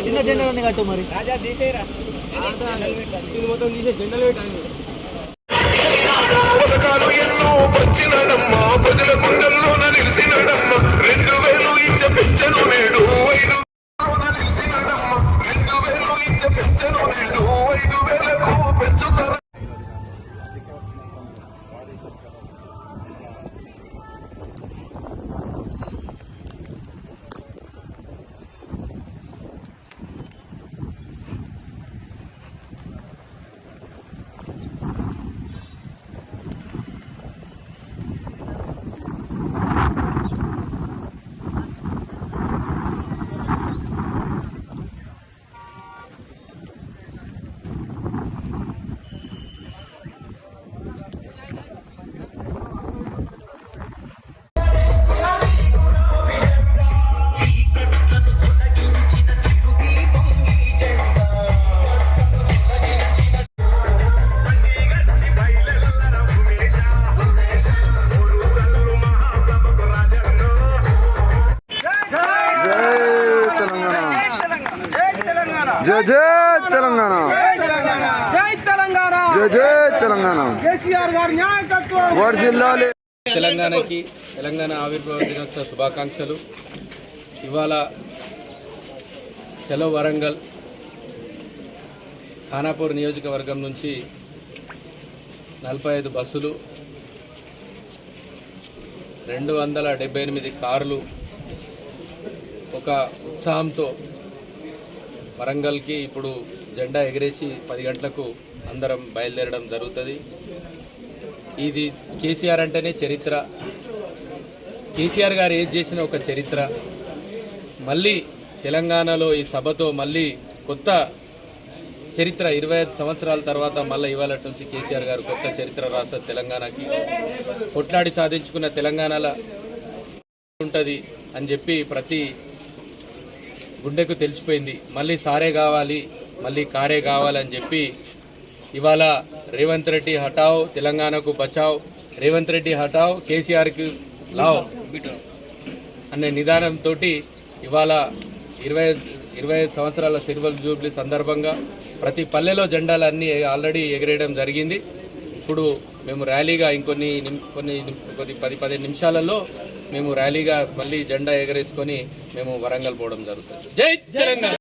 చిన్న జెండాలన్నీ కట్టు మరి మొత్తం తీసే జెండలు పెట్టాను. పథకాలు ఎన్నో వచ్చినడమ్మా, ప్రజల గుండెల్లోన నిలిచినడమ్మా. 2000 ఇచ్చ పెంచను నేడు 5,000 నిలిచినడమ్మా. 2000 ఇచ్చ పెంచను నేడు 5,000కు పెంచుతారు. జై జై తెలంగాణ, జై తెలంగాణ, జై జై తెలంగాణ. కేసీఆర్ గారి నాయకత్వం వర్ధిల్లాలి. తెలంగాణకి తెలంగాణ ఆవిర్భావ దినోత్సవ శుభాకాంక్షలు. ఇవాళ చలో వరంగల్ ఖానాపూర్ నియోజకవర్గం నుంచి 45 బస్సులు, 278 కార్లు ఒక ఉత్సాహంతో వరంగల్కి ఇప్పుడు జెండా ఎగరేసి 10 గంటలకు అందరం బయలుదేరడం జరుగుతుంది. ఇది కేసీఆర్ అంటేనే చరిత్ర. కేసీఆర్ గారు ఏది చేసిన ఒక చరిత్ర. మళ్ళీ తెలంగాణలో ఈ సభతో మళ్ళీ కొత్త చరిత్ర 25 సంవత్సరాల తర్వాత మళ్ళీ ఇవాళ నుంచి కేసీఆర్ గారు కొత్త చరిత్ర రాస్తారు తెలంగాణకి. కొట్లాడి సాధించుకున్న తెలంగాణలో ఉంటుంది అని చెప్పి ప్రతి గుండెకు తెలిసిపోయింది. మళ్ళీ సారే కావాలి, మళ్ళీ కారే కావాలని చెప్పి ఇవాళ రేవంత్ రెడ్డి హటావ్ తెలంగాణకు బచావ్, రేవంత్ రెడ్డి హటావ్ కేసీఆర్కి లావ్ అనే నిదానంతో ఇవాళ 25 సంవత్సరాల సిల్వర్ జూబ్లీ సందర్భంగా ప్రతి పల్లెలో జెండాలన్నీ ఆల్రెడీ ఎగరేయడం జరిగింది. ఇప్పుడు మేము ర్యాలీగా ఇంకొన్ని 10-15 నిమిషాలలో మేము ర్యాలీగా మళ్ళీ జెండా ఎగరేసుకొని మేము వరంగల్ పోవడం జరుగుతుంది. జై తెలంగాణ.